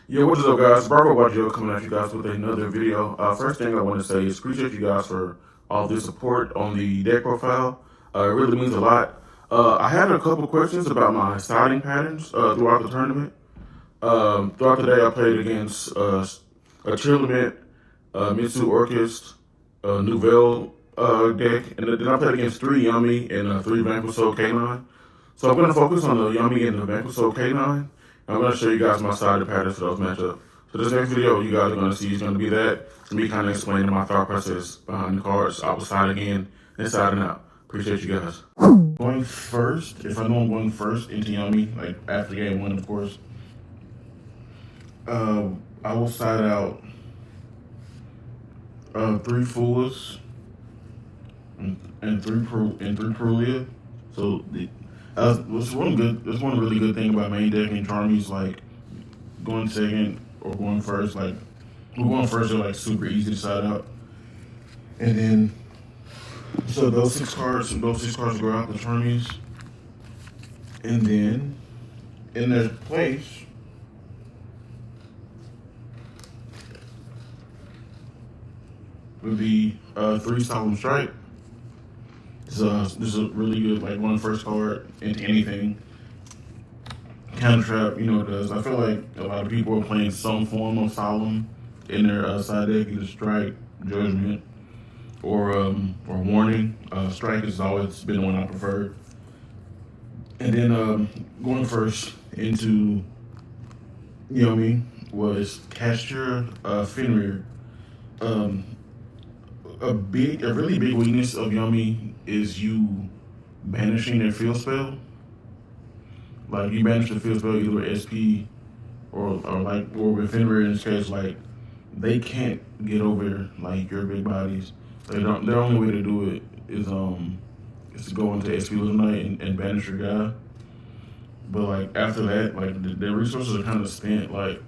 Yeah, what is up, guys? Barber Joe coming at you guys with another video. First thing I want to say is appreciate you guys for all the support on the deck profile. It really means a lot. I had a couple questions about my siding patterns throughout the tournament. Throughout the day, I played against a Trilament, Mitsu Orchis, Nouvelle deck, and then I played against three Yummy and three Vanq K9. So I'm going to focus on the Yummy and the Vanq K9. I'm going to show you guys my sided patterns for those matchups. So this next video you guys are going to see is going to be that. Me kind of explaining my thought process behind the cards. I was siding in, inside and out. Appreciate you guys. Going first, if I know I'm going first into Yummy, like after game one, of course, I will side out three Fullers and three Perulia. So what's one really good thing about main deck and Charmy's like going second or going first, like going first are like super easy to side out. And then so those six cards go out the Charmy's. And then in their place would be three Solemn Strike. This is a really good like one first card into anything. Counter Trap, you know what it does. I feel like a lot of people are playing some form of Solemn in their side deck, either Strike, Judgment, or Warning. Strike has always been the one I prefer. And then going first into Yomi was Casture Fenrir. A really big weakness of Yummy is you banishing their field spell. Like you banish the field spell either with SP or with Fenrir in this case, like they can't get over like your big bodies. Their only way to do it is to go into SP Little Knight and banish your guy. But like after that, like their resources are kind of spent. Like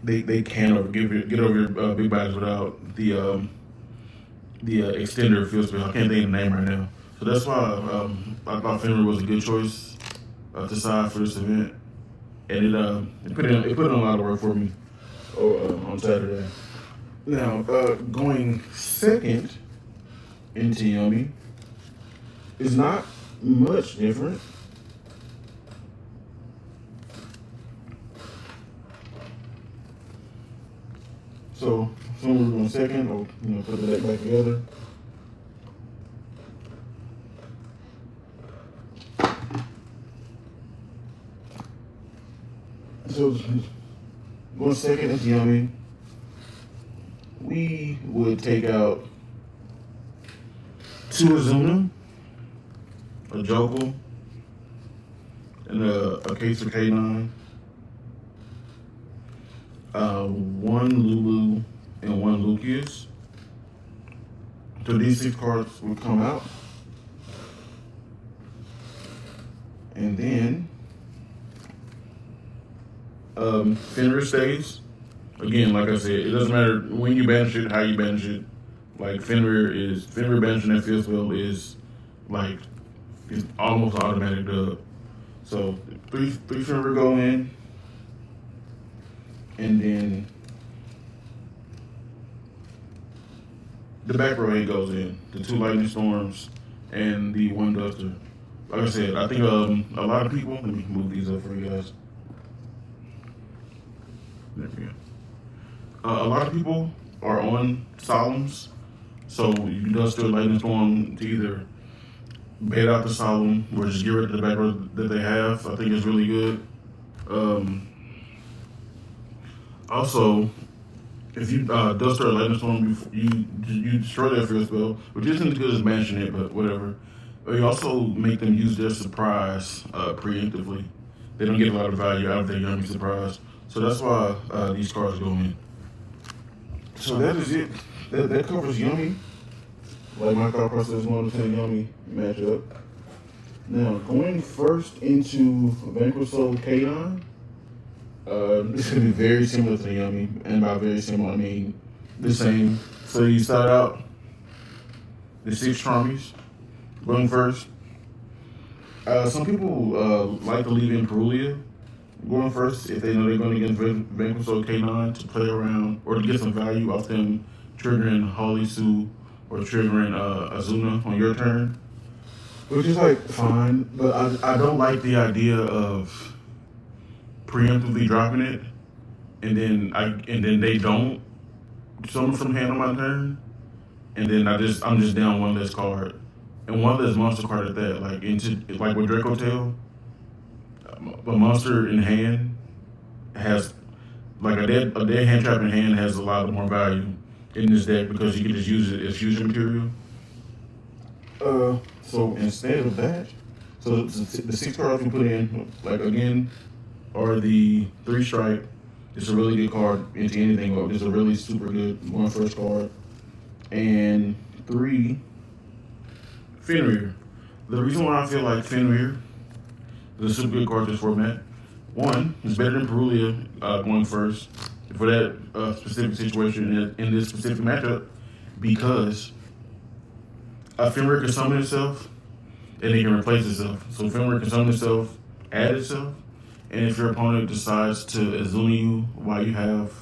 they can't get over your big bodies without the extender field spell. I can't think of the name right now. So that's why I thought Fenrir was a good choice to side for this event, and it put in a lot of work for me on Saturday. Now going second into Yummy is not much different. So we're going second, or put the deck back together. So going second into Yummy, we would take out two Azuna, a Jokel, and a case of K9. One Lulu and one Lucius. So these six cards would come out. And then Fenrir stays. Again, like I said, it doesn't matter when you banish it, how you banish it. Like Fenrir banishing that field spell is like it's almost automatic dub. So three Fenrir go in. And then the back row 8 goes in. The two Lightning Storms and the one Duster. Like I said, I think a lot of people, let me move these up for you guys. There we go. A lot of people are on Solemns, so you Duster Lightning Storm to either bait out the Solemn or just get rid of the back row that they have. I think it's really good. Also, if you Duster or Lightning Storm, you destroy that field spell, which isn't as good as banishing it, but whatever. You also make them use their surprise preemptively. They don't get a lot of value out of their Yummy surprise. So that's why these cards go in. So that is it. That covers Yummy. Like my thought process on the Yummy matchup. Now, going first into Vanq K9. This is going to be very similar to Yummy, and by very similar, I mean the same. So you start out the six Charmies going first. Some people like to leave in Perulia going first if they know they're going to get Vanq or K9 to play around or to get some value off them triggering Holly Sue or triggering Azuna on your turn. Which is like fine, but I don't like the idea of preemptively dropping it and then they don't summon from hand on my turn, and then I'm just down one less card. And one less monster card at that. Like with Dracotail, a monster in hand has like a dead hand trap in hand has a lot more value in this deck because you can just use it as fusion material. So instead of that, so the 6 cards we put in, like again, are the 3 strike. It's a really good card into anything. It's a really super good 1 first card. And 3, Fenrir. The reason why I feel like Fenrir is a super good card in this format, 1, it's better than Perulia going first for that specific situation in this specific matchup because Fenrir can summon itself and it can replace itself. So Fenrir can summon itself, add itself, and if your opponent decides to Azuna you while you have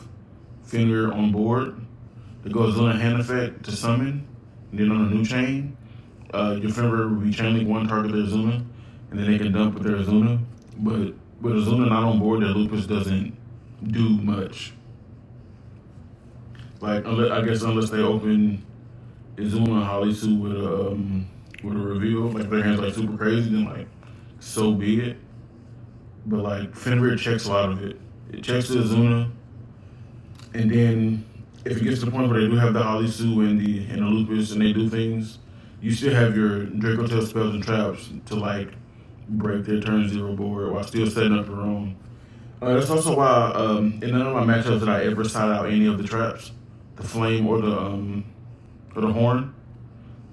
Fenrir on board, it goes Azuna hand effect to summon, and then on a new chain, your Fenrir will be chaining one target their Azuna, and then they can dump with their Azuna. But with Azuna not on board, their Lupus doesn't do much. Like, unless they open Azuna Halisu with a reveal, like their hand's like super crazy, then like so be it. But like Fenrir checks a lot of it. It checks the Azuna, and then if it gets to the point where they do have the Halisu and the Lupus and they do things, you still have your Dracotail spells and traps to like break their turn 0 board while still setting up your own. That's also why in none of my matchups did I ever side out any of the traps, the flame or the horn.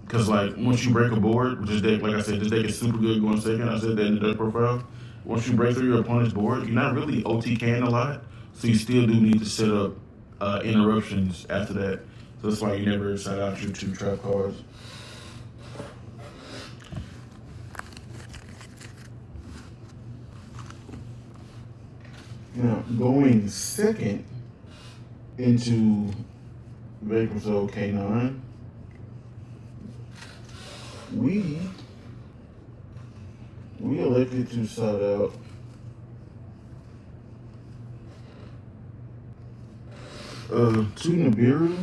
Because like once you break a board, which is deck, like I said, this deck is super good going second. I said that in the deck profile. Once you break through your opponent's board, you're not really OTKing a lot, so you still do need to set up interruptions after that. So that's why you never side out your 2 trap cards. Now, going second into Dracotail K9, we elected to side out to Nibiru.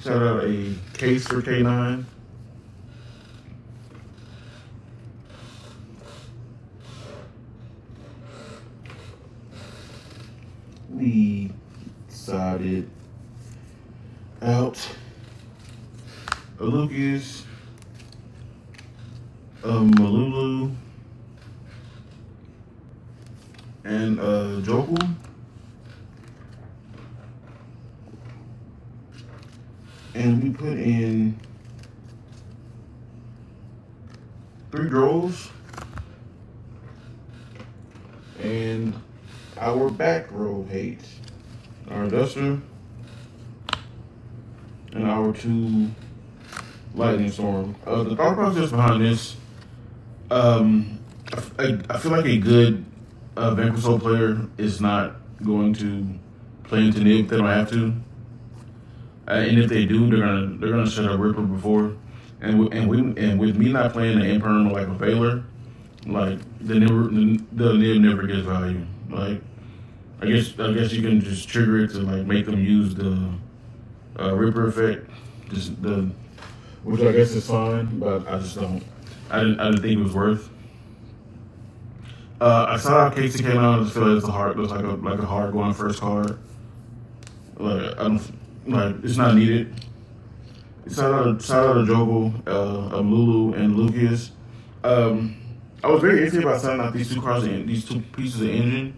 Shout out a case for K9. We sided out Lucas, Malulu, and Joku. And we put in 3 Drolls and our back row hate, our Duster, and our 2 Lightning Storm. The thought process behind this, I feel like a good Vanq player is not going to play into Nib if they don't have to. And if they do, they're gonna set up Ripper before, and with me not playing the Imperm like a Veiler, like the Nib never gets value. Like I guess you can just trigger it to like make them use the Ripper effect, which I guess is fine, but I just don't. I didn't think it was worth. I saw how Casey came out. I just feel like looks like a hard going first card. Like I don't. Like it's not needed. Shout out to Jogo, Lulu, and Lucas. I was very iffy about signing out these 2 cards and these 2 pieces of engine,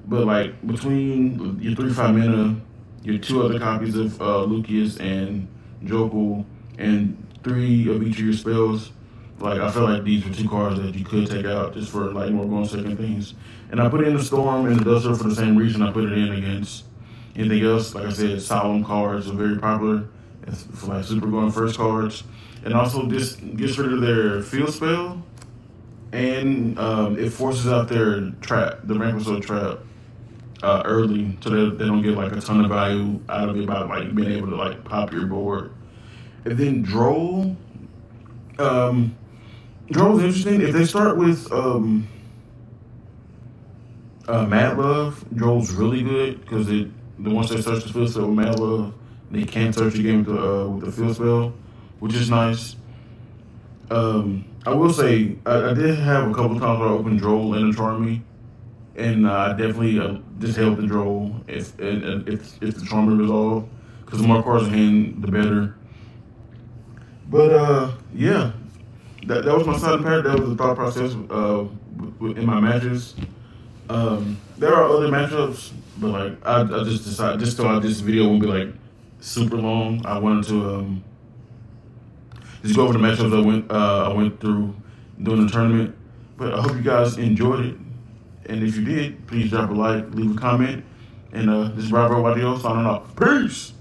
but like between your 3/5 mana, your 2 other copies of Lucas and Jogo, and 3 of each of your spells, like I felt like these were 2 cards that you could take out just for like more going second things. And I put in the Storm and the Duster for the same reason I put it in against anything else. Like I said, Solemn cards are very popular, for like super going first cards, and also just gets rid of their field spell, and it forces out their trap, the Vanq trap, early, so they don't get like a ton of value out of it by like being able to like pop your board. And then Droll, Droll's interesting. If they start with Mad Love, Droll's really good because once they search the field spell with Mad Love, they can't search the game with the field spell, which is nice. I will say I did have a couple times where I opened Droll and a Charmy, and I definitely just held the Droll if the Charmy resolved, because the more cards in hand, the better. But yeah, that was my side pair. That was the thought process in my matches. There are other matchups, but like I just decided just so this video won't be like super long. I wanted to just go over the matchups I went through during the tournament. But I hope you guys enjoyed it, and if you did, please drop a like, leave a comment, and this is Bravo Wadio signing off. Peace.